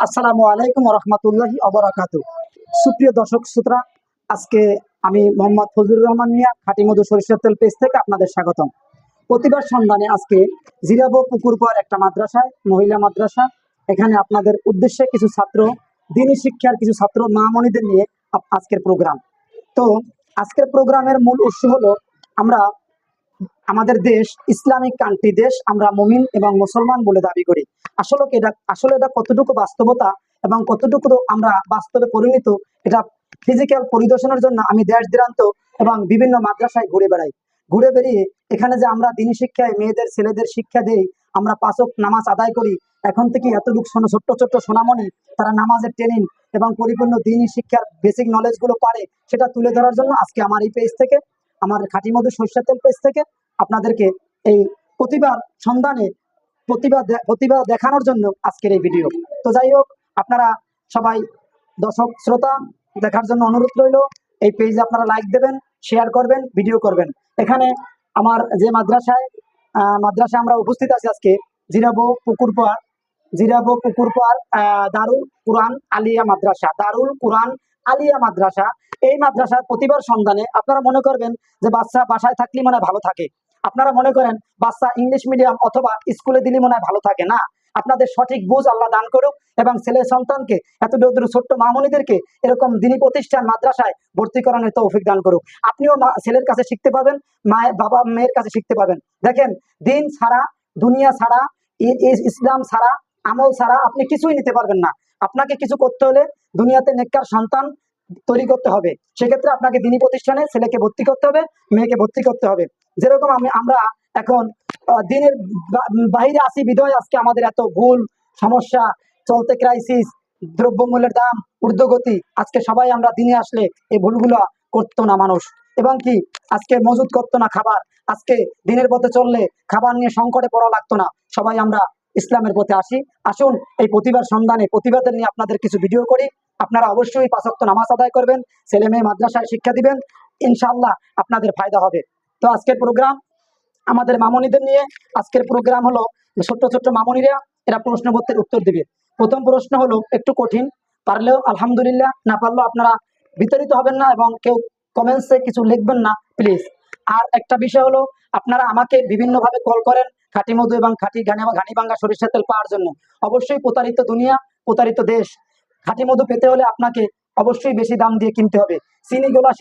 আসসালামু আলাইকুম রহমতুল্লাহি অবরাকাতু। সুপ্রিয় দর্শক শ্রোতা, আজকে আমি মোহাম্মদ ফজলুর রহমান মিয়া খাঁটি মধু সরিষার তেল পেজ থেকে আপনাদের স্বাগতম। প্রতিবার সন্ধানে আজকে জিরাবো পুকুরপাড় একটা মাদ্রাসায়, মহিলা মাদ্রাসা, এখানে আপনাদের উদ্দেশ্যে কিছু ছাত্র, দিনী শিক্ষার কিছু ছাত্র মামনিদের নিয়ে আজকের প্রোগ্রাম। তো আজকের প্রোগ্রামের মূল উৎস হলো আমরা আমাদের দেশ ইসলামিক কান্ট্রি দেশ, আমরা মুমিন এবং মুসলমান বলে দাবি করি। আসলে এটা কতটুকু বাস্তবতা এবং কতটুকু আমরা বাস্তবে পরিণত, এটা ফিজিক্যাল পরিদর্শনের জন্য আমি দেশ দূরান্ত এবং বিভিন্ন মাদ্রাসায় ঘুরে বেরিয়ে এখানে যে আমরা দিনী শিক্ষায় মেয়েদের ছেলেদের শিক্ষা দেই, আমরা 5 ওয়াক্ত নামাজ আদায় করি, এখন থেকে এতটুকু ছোট্ট ছোট্ট সোনামণি তারা নামাজের ট্রেনিং এবং পরিপূর্ণ দিনী শিক্ষার বেসিক নলেজ গুলো পারে, সেটা তুলে ধরার জন্য আজকে আমার এই পেজ থেকে, আমার খাঁটি মধু সরিষার তেল পেজ থেকে আপনাদেরকে এই প্রতিভার সন্ধানে প্রতিভা দেখানোর জন্য আজকের এই ভিডিও। তো যাই হোক, আপনারা সবাই দর্শক শ্রোতা দেখার জন্য অনুরোধ রইল। এই পেজে আপনারা লাইক দেবেন, শেয়ার করবেন, ভিডিও করবেন। এখানে আমার যে মাদ্রাসায় আমরা উপস্থিত আছি আজকে, জিরাবো পুকুরপাড় দারুল কুরআন আলিয়া মাদ্রাসা। এই মাদ্রাসার প্রতিভার সন্ধানে আপনারা মনে করবেন যে বাচ্চা বাসায় থাকলে মনে হয় ভালো থাকে, আপনারা মনে করেন বাচ্চা ইংলিশ মিডিয়াম অথবা স্কুলে দিলে মনে হয় ভালো থাকে না। আপনাদের সঠিক বুঝ আল্লাহ দান করুক এবং ছেলে সন্তানকে, এত ছোট্ট মামুনিদেরকে এরকম দিনী প্রতিষ্ঠান মাদ্রাসায় ভর্তি করানোর তৌফিক দান করুক। আপনিও ছেলের কাছে শিখতে পাবেন, বাবা মেয়ের কাছে শিখতে পাবেন। দেখেন, দিন ছাড়া, দুনিয়া ছাড়া, ইসলাম ছাড়া, আমল ছাড়া আপনি কিছুই নিতে পারবেন না। আপনাকে কিছু করতে হলে দুনিয়াতে নেককার সন্তান তৈরি করতে হবে। সেক্ষেত্রে আপনাকে দিনী প্রতিষ্ঠানে ছেলেকে ভর্তি করতে হবে, মেয়েকে ভর্তি করতে হবে। যেরকম আমরা এখন দিনের বাহিরে আসি বিধয় আজকে আমাদের এত ভুল সমস্যা চলতে, ক্রাইসিস, দ্রব্যমূল্যের দাম ঊর্ধ্বগতি, আজকে সবাই আমরা দিনে আসলে এই ভুলগুলো করতো না মানুষ, এবং কি আজকে মজুদ করতো না খাবার, আজকে দিনের পথে চললে খাবার নিয়ে সংকটে পড়া লাগতো না। সবাই আমরা ইসলামের পথে আসুন এই প্রতিভার সন্ধানে প্রতিভাদের নিয়ে আপনাদের কিছু ভিডিও করি। আপনারা অবশ্যই 5 ওয়াক্ত নামাজ আদায় করবেন, ছেলে মেয়ে মাদ্রাসায় শিক্ষা দিবেন, ইনশাআল্লাহ আপনাদের ফায়দা হবে। তো আজকের প্রোগ্রাম আমাদের মামনিদের নিয়ে। আজকের প্রোগ্রাম হলো ছোট্ট ছোট্ট মামনিরা, এরা প্রশ্নপত্রের উত্তর দিবে। প্রথম প্রশ্ন হলো একটু কঠিন, পারলেও আলহামদুলিল্লাহ, না পারলেও আপনারা বিতাড়িত হবেন না এবং কেউ কমেন্টসে কিছু লিখবেন না প্লিজ। আর একটা বিষয় হলো, আপনারা আমাকে বিভিন্নভাবে কল করেন খাঁটি মধু এবং ঘানিভাঙ্গা সরিষার তেল পাওয়ার জন্য। অবশ্যই প্রতারিত দুনিয়া, প্রতারিত দেশ, খাঁটি মধু পেতে হলে আপনাকে অবশ্যই বেশি দাম দিয়ে কিনতে হবে। শিরাগোলা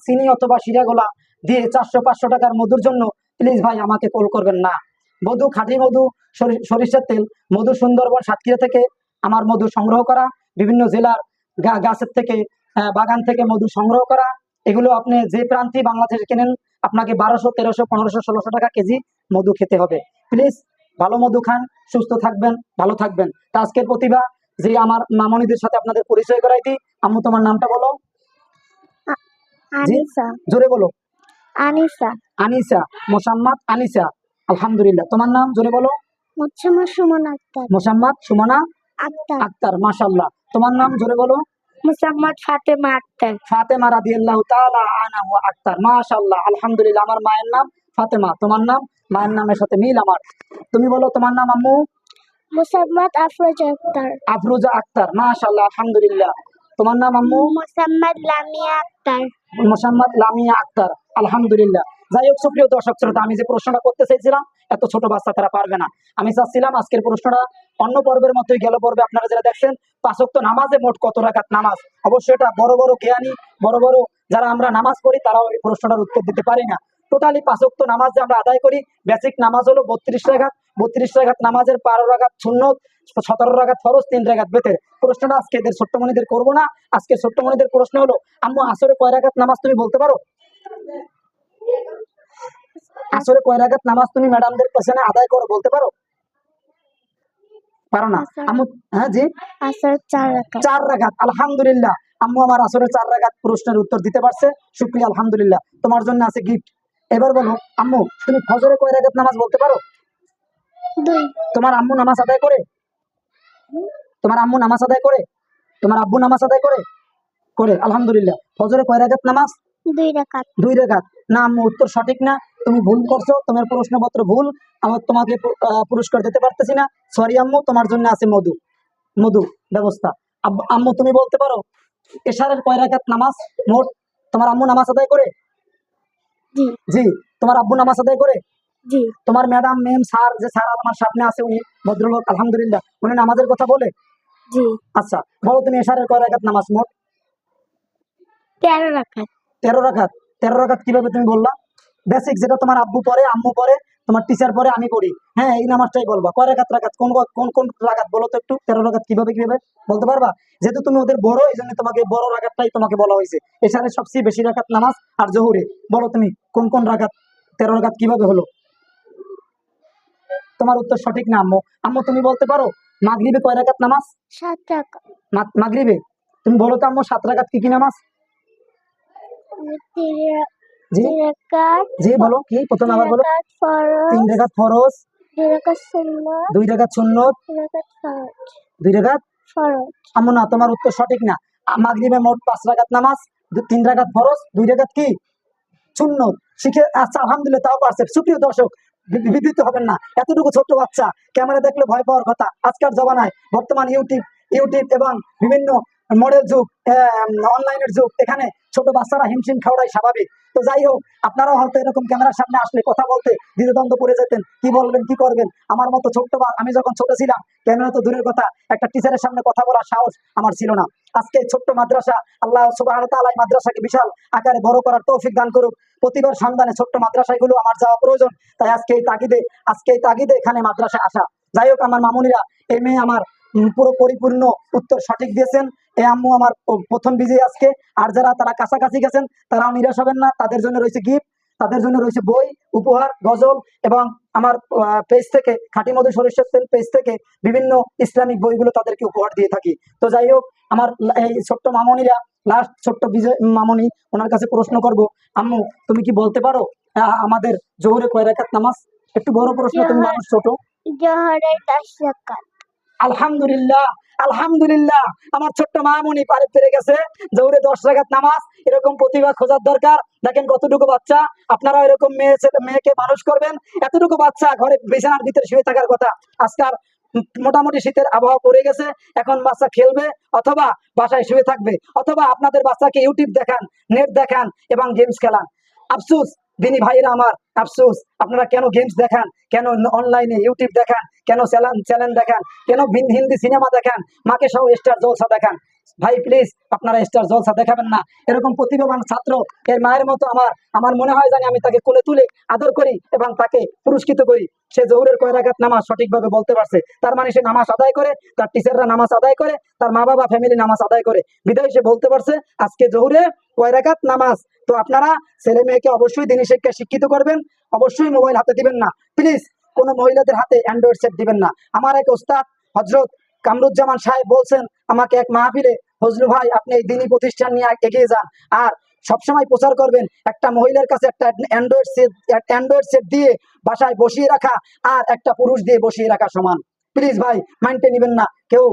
চিনি অথবা শিরাগোলা দিয়ে 400-500 টাকার মধুর জন্য প্লিজ ভাই আমাকে কল করবেন না। মধু, খাঁটি মধু সরিষার তেল, মধু সুন্দরবন সাতক্ষীরা থেকে আমার মধু সংগ্রহ করা, বিভিন্ন জেলার গাছের থেকে, বাগান থেকে মধু সংগ্রহ করা। এগুলো আপনি যে প্রান্তে বাংলাদেশে কেনেন, আপনাকে 1200, 1300, 1500, 1600 টাকা কেজি মধু খেতে হবে। প্লিজ ভালো মধু খান, সুস্থ থাকবেন, ভালো থাকবেন। তা আজকের প্রতিভা যে আমার মামনিদের সাথে আপনাদের পরিচয় করাই দিই। আম্মু, তোমার নামটা বলো। আনিসা। জোরে বলো। আনিসা। মোসাম্মদ আনিসা, আলহামদুলিল্লাহ। তোমার নাম জোরে বলো। মোসাম্মদ সুমনা আক্তার, মাশাআল্লাহ। তোমার নাম জোরে বলো। মোসাম্মদ ফাতেমা রাদিয়াল্লাহু তাআলা আনহা আক্তার, মাশাআল্লাহ, আলহামদুলিল্লাহ। আমার মায়ের নাম ফাতেমা, তোমার নাম, মায়ের নামের সাথে মিল আমার। তুমি বলো তোমার নাম আম্মু। মোসাম্মদ আফরোজা আক্তার, মাশাআল্লাহ, আলহামদুলিল্লাহ। তোমার নাম আম্মু। মোসাম্মদ লামিয়া আক্তার, আলহামদুলিল্লাহ। যাই হোক, সুপ্রিয় দর্শক শ্রোতা, আমি যে প্রশ্নটা করতে চাইছিলাম, এত ছোট বাচ্চা তারা পারবে না। আমি চাচ্ছিলাম আজকের প্রশ্নটা অন্য পর্বের মতোই গেল পর্বে আপনারা যারা দেখছেন 5 ওয়াক্ত নামাজে মোট কত রাকাত নামাজ। অবশ্যই এটা বড় বড় জ্ঞানী, বড় বড় যারা আমরা নামাজ পড়ি তারাও এই প্রশ্নটার উত্তর দিতে পারি না। টোটালি 5 ওয়াক্ত নামাজ যে আমরা আদায় করি, বেসিক নামাজ হলো 32 রাকাত। 32 রাকাত নামাজের 12 রাকাত সুন্নত, 17 রাকাত ফরজ, 3 রাকাত বেতের। প্রশ্নটা আজকে এদের ছোট্টমণিদের করবো না। আজকে ছোট্টমণিদের প্রশ্ন হলো, আম্মু আসরে কয় রাকাত নামাজ তুমি বলতে পারো? আসরে কয় রাকাত নামাজ তুমি ম্যাডামদের পেছনে আদায় করো বলতে পারো? পারো না আম্মু? হ্যাঁ জি, 4 রাকাত, আলহামদুলিল্লাহ। আম্মু আমার আসরে 4 রাকাত প্রশ্নের উত্তর দিতে পারছে, শুকরিয়া, আলহামদুলিল্লাহ। তোমার জন্য আছে গিফট। এবার বলো আম্মু, তুমি ফজরে কয় রাকাত নামাজ বলতে পারো? 2। তোমার আম্মু নামাজ আদায় করে? তোমার আম্মু নামাজ আদায় করে? তোমার আব্বু নামাজ আদায় করে? করে, আলহামদুলিল্লাহ। ফজরে কয় রাকাত নামাজ? 2 রাকাত। 2 রাকাত না আম্মু, উত্তর সঠিক না। তুমি ভুল করছো, তোমার প্রশ্নপত্র ভুল। আমার তোমাকে পুরস্কার দিতে পারতেছি না, সরি আম্মু। তোমার জন্য আছে মধু, মধু ব্যবস্থা। আম্মু তুমি বলতে পারো এশারের কয় রাকাত নামাজ মোট? তোমার আম্মু নামাজ আদায় করে? জি জি। তোমার আব্বু নামাজ আদায় করে? জি তোমার ম্যাডাম, মেম, স্যার, যে স্যার আমার সামনে আছে উনি ভদ্রলোক আলহামদুলিল্লাহ, উনি নামাজের কথা বলে? জি আচ্ছা, বলো তুমি এশারের কয় রাকাত নামাজ মোট? 13 রাকাত। 13 রাকাত। 13 রাকাত কিভাবে তুমি বললা? বেসিক যেটা তোমার আব্বু পড়ে, আম্মু পড়ে, তোমার টিচার পড়ে, আমি পড়ি। হ্যাঁ, এই নামাজটাই বলবা। কয় রাকাত? রাকাত কোন কোন কোন রাকাত বলো তো একটু। 13 রাকাত কিভাবে কিভাবে বলতে পারবা? যেহেতু তুমি ওদের বড়, এই জন্য তোমাকে বড় রাকাতটাই তোমাকে বলা হয়েছে। এছাড়া সবচেয়ে বেশি রাকাত নামাজ আর জহুরে। বলো তুমি কোন কোন রাকাত? 13 রাকাত কিভাবে হলো? তোমার উত্তর সঠিক না আম্মু। আম্মু তুমি বলতে পারো মাগরিবে কয় রাকাত নামাজ? 7 রাকাত। মাগরিবে তুমি বলো তো আম্মু 7 রাকাত কি কি নামাজ? 3 জি রাকাত। জি বলো কি, প্রথমে 3 আবার বলো। রাকাত ফরজ, 3 রাকাত ফরজ, 2 রাকাত সুন্নাত, 2 রাকাত সুন্নত, 2 রাকাত ফরজ। 2 রাকাত। ফরজ। আম্মু না, তোমার উত্তর সঠিক না। মাগরিবে মোট 5 রাকাত নামাজ, 3 রাকাত ফরজ, 2 রাকাত কি সুন্নত। শিখে আচ্ছা, আলহামদুলিল্লাহ, তাও পারছে। সুপ্রিয় দর্শক, বিবৃত হবেন না, এতটুকু ছোট্ট বাচ্চা ক্যামেরা দেখলে ভয় পাওয়ার কথা। আজকের জমানায় বর্তমান ইউটিউব ইউটিউব এবং বিভিন্ন মডেল যুগ, অনলাইনের যুগ, এখানে ছোট বাচ্চারা হিমশিম খাওয়াটাই স্বাভাবিক। তো যাই হোক, আপনারাও হয়তো এরকম ক্যামেরার সামনে আসলে কথা বলতে দ্বিধাদ্বন্দ্ব পড়ে যেতেন, কি বলবেন কি করবেন। আমার মতো ছোট্ট আমি যখন ছোট ছিলাম, ক্যামেরা তো দূরের কথা, একটা টিচারের সামনে কথা বলার সাহস আমার ছিল না। আজকে ছোট্ট মাদ্রাসা, আল্লাহ সুবহানাহু ওয়া তাআলা এই মাদ্রাসাকে বিশাল আকারে বড় করার তৌফিক দান করুক। প্রতিবার সন্ধানে ছোট্ট মাদ্রাসাগুলো আমার যাওয়া প্রয়োজন। তাই আজকে এই তাগিদে এখানে মাদ্রাসা আসা। যাই হোক, আমার মামুনিরা, এই মেয়ে আমার পুরো পরিপূর্ণ উত্তর সঠিক দিয়েছেন। এই আম্মু আমার প্রথম বিজয়ী আজকে। আর যারা তারা কাছাকাছি গেছেন, তারাও নিরাশ হবেন না, তাদের জন্য রয়েছে গিফট, তাদের জন্য রয়েছে বই, উপহার, গজল, এবং আমার পেজ থেকে, খাঁটি মধু সরিষার তেল পেজ থেকে বিভিন্ন ইসলামিক বইগুলো তাদেরকে উপহার দিয়ে থাকি। তো যাই হোক, আমার এই ছোট্ট মামনিরা, লাস্ট ছোট্ট বিজয় মামনি, ওনার কাছে প্রশ্ন করব, আম্মু তুমি কি বলতে পারো আমাদের জোহরে কয় রাকাত নামাজ? একটু বড় প্রশ্ন, তুমি মানুষ ছোট। জোহরে 10 রাকাত। আলহামদুলিল্লাহ, আলহামদুলিল্লাহ, আমার ছোট্ট মামনি পেরে গেছে। জোহরে 10 রাকাত নামাজ। এরকম প্রতিভা খোঁজার দরকার। দেখেন কতটুকু বাচ্চা, আপনারা এরকম মেয়েকে মানুষ করবেন। এতটুকু বাচ্চা ঘরে বিছানার ভিতরে শুয়ে থাকার কথা। আজকাল মোটামুটি শীতের আবহাওয়া পড়ে গেছে, এখন বাচ্চা খেলবে অথবা বাসায় শুয়ে থাকবে, অথবা আপনাদের বাচ্চাকে ইউটিউব দেখান, নেট দেখান এবং গেমস খেলান। আফসোস দিনী ভাইরা আমার, আফসোস, আপনারা কেন গেমস দেখান, কেন অনলাইনে ইউটিউব দেখান, কেন চ্যানেল দেখান, কেন হিন্দি সিনেমা দেখান, মাকে সহ স্টার জলসা দেখান। ভাই প্লিজ, আপনারা স্টার জলসা দেখাবেন না। এরকম প্রতিভাবান ছাত্র, এর মায়ের মতো আমার মনে হয় জানি আমি তাকে কোলে তুলে আদর করি এবং তাকে পুরস্কৃত করি। সে জোহরের কয় রাকাত নামাজ সঠিকভাবে বলতে পারছে, তার মানে সে নামাজ আদায় করে, তার টিচাররা নামাজ আদায় করে, তার মা বাবা ফ্যামিলি নামাজ আদায় করে, বিধায় সে বলতে পারছে আজকে জোহরে কয় রাকাত নামাজ। তো আপনারা ছেলে মেয়েকে অবশ্যই দিনী শিক্ষা শিক্ষিত করবেন, অবশ্যই মোবাইল হাতে দিবেন না। প্লিজ কোনো মহিলাদের হাতে অ্যান্ড্রয়েড সেট দিবেন না। আমার এক ওস্তাদ হযরত কামরুজ্জামান সাহেব বলছেন আমাকে এক মাহফিলে, ফজলু ভাই, আপনি এই দিনী প্রতিষ্ঠান নিয়ে এগিয়ে যান, আর সবসময় প্রচার করবেন একটা মহিলার কাছে একটা অ্যান্ড্রয়েড সেট দিয়ে বাসায় বসিয়ে রাখা আর একটা পুরুষ দিয়ে বসিয়ে রাখা সমান। প্লিজ ভাই, মাইন্ডে নিবেন না। কেউ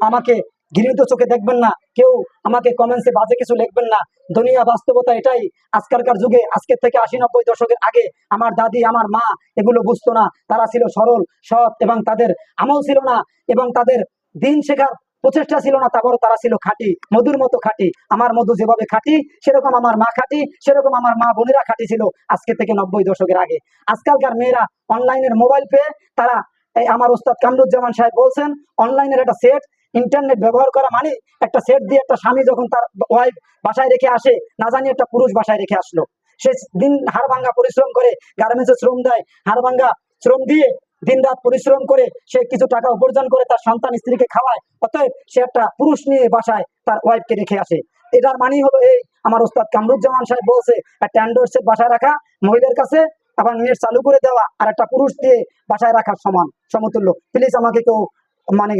আমাকে ঘৃণিত চোখে দেখবেন না, কেউ আমাকে কমেন্টসে বাজে কিছু লিখবেন না। দুনিয়া বাস্তবতা এটাই। আজকালকার যুগে, আজকের থেকে 80-90 দশকের আগে আমার দাদি, আমার মা এগুলো বুঝতো না। তারা ছিল সরল, সৎ, এবং তাদের আমল ছিল না, এবং তাদের দিন শেখার প্রচেষ্টা ছিল না। তারপর তারা ছিল খাঁটি, মধুর মতো খাঁটি। আমার মধু যেভাবে খাঁটি, সেরকম আমার মা খাঁটি, সেরকম আমার মা বোনেরা খাঁটি ছিল আজকে থেকে 90 দশকের আগে। আজকালকার মেয়েরা অনলাইনের মোবাইল পেয়ে তারা, এই আমার ওস্তাদ কামরুজ্জামান সাহেব বলছেন, অনলাইনের একটা সেট, ইন্টারনেট ব্যবহার করা মানে একটা সেট দিয়ে একটা স্বামী যখন তার ওয়াইফ বাসায় রেখে আসে, না জানি একটা পুরুষ বাসায় রেখে আসলো। সে দিন হাড় ভাঙ্গা পরিশ্রম করে, গার্মেন্টসে শ্রম দেয়, হাড় ভাঙ্গা শ্রম দিয়ে দিন রাত পরিশ্রম করে সে কিছু টাকা উপার্জন করে তার সন্তান স্ত্রীকে খাওয়ায়। অতএব সে একটা পুরুষ নিয়ে বাসায় তার ওয়াইফকে রেখে আসে। এটার মানেই হলো এই, আমার ওস্তাদ কামরুজ্জামান সাহেব বলছে একটা অ্যান্ড্রয়েড সেট বাসায় রাখা মহিলার কাছে, আবার নেট চালু করে দেওয়া আর একটা পুরুষ দিয়ে বাসায় রাখার সমান, সমতুল্য। প্লিজ আমাকে কেউ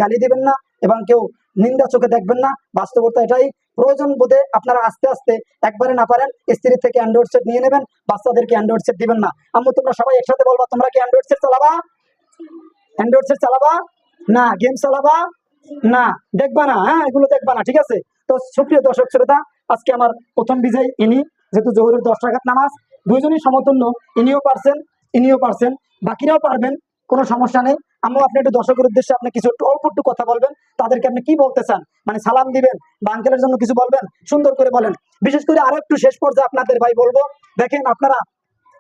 গালি দিবেন না এবং কেউ নিন্দা চোখে দেখবেন না। বাস্তবতা এটাই। প্রয়োজন বোধে আপনারা আস্তে আস্তে, একবারে না পারেন স্ত্রী থেকে অ্যান্ড্রয়েড সেট নিয়ে নেবেন, বাচ্চাদেরকে অ্যান্ড্রয়েড সেট দিবেন না। আম্মু তোমরা সবাই একসাথে বলবা, তোমরা কি অ্যান্ড্রয়েড সেট চালাবা? অ্যান্ড্রয়েড সেট চালাবা না? গেম চালাবা না? দেখবা না? হ্যাঁ, এগুলো দেখবা না, ঠিক আছে? তো সুপ্রিয় দর্শক শ্রোতা, আজকে আমার প্রথম বিজয় ইনি, যেহেতু জোহরের 10 রাকাত নামাজ, দুইজনই সমতুল্য, ইনিও পারছেন ইনিও পারছেন, বাকিরাও পারবেন, কোনো সমস্যা নেই। আম্মু আপনি একটু দর্শকের উদ্দেশ্যে আপনি কিছু একটু অল্প একটু কথা বলবেন, তাদেরকে আপনি কি বলতে চান, মানে সালাম দিবেন বা আঙ্কেলের জন্য কিছু বলবেন, সুন্দর করে বলেন। বিশেষ করে আরো একটু শেষ পর্যায়ে আপনাদের ভাই বলবো, দেখেন আপনারা,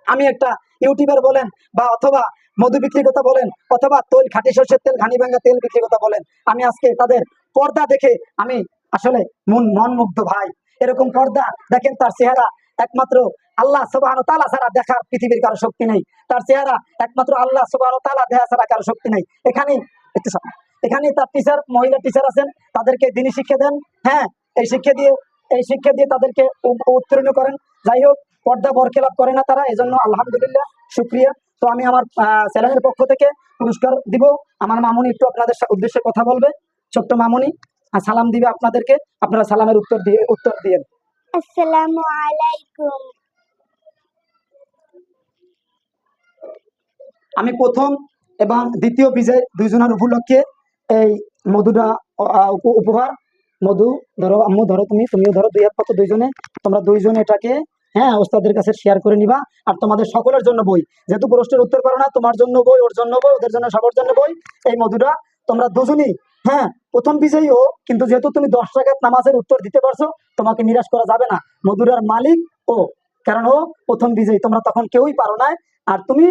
আমি একটা ইউটিউবার বলেন বা অথবা মধু বিক্রি কথা বলেন অথবা তৈল খাঁটি সর্ষের তেল ঘানি ভাঙ্গা তেল বিক্রি কথা বলেন, আমি আজকে তাদের পর্দা দেখে আমি আসলে মন মুগ্ধ ভাই। এরকম পর্দা দেখেন, তার চেহারা একমাত্র আল্লাহ সুবহানাহু ওয়া তাআলা ছাড়া দেখার পৃথিবীর কারো শক্তি নেই। তার চেহারা একমাত্র আল্লাহ সুবহানাহু ওয়া তাআলা দেখা ছাড়া কারো শক্তি নেই। এখানে একটু সামনে, এখানে তার টিচার, মহিলা টিচার আছেন, তাদেরকে দিনী শিক্ষা দেন। হ্যাঁ, এই শিক্ষা দিয়ে তাদেরকে উত্তীর্ণ করেন। যাই হোক, পর্দা বরখেলাপ করে না তারা, এজন্য আলহামদুলিল্লাহ, শুক্রিয়া। তো আমি আমার চ্যানেলের পক্ষ থেকে পুরস্কার দিব। আমার মামুনি একটু আপনাদের উদ্দেশ্যে কথা বলবে, ছোট্ট মামুনি সালাম দিবে আপনাদেরকে, আপনারা সালামের উত্তর দিয়েন। আসসালামু আলাইকুম। আমি প্রথম এবং দ্বিতীয় বিজয় দুইজনের উপলক্ষে এই মধুটা উপহার। মধু ধরো, আম্মু ধরো, তুমিও ধরো, দুই হাত পাতো দুইজনে, তোমরা দুইজনে এটাকে, হ্যাঁ, ওস্তাদের কাছে শেয়ার করে নিবা। আর তোমাদের সকলের জন্য বই, যেহেতু প্রশ্নের উত্তর পারো না, তোমার জন্য বই, ওর জন্য বই, ওদের জন্য, সবার জন্য বই। এই মধুটা তোমরা দুজনই, হ্যাঁ, প্রথম বিজয়ী হো, কিন্তু যেহেতু তুমি 10 রাকাত নামাজের উত্তর দিতে পারছো, তোমাকে নিরাশ করা যাবে না। মধুরার মালিক ও, কারণ ও প্রথম বিজয়ী, তোমরা তখন কেউই পারো না। আর তুমি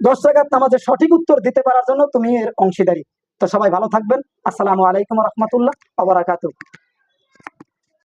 10 রাকাত নামাজের সঠিক উত্তর দিতে পারার জন্য তুমি এর অংশীদারি। তো সবাই ভালো থাকবেন। আসসালামু আলাইকুম ওয়া রাহমাতুল্লাহ ওয়া বারাকাতুহু।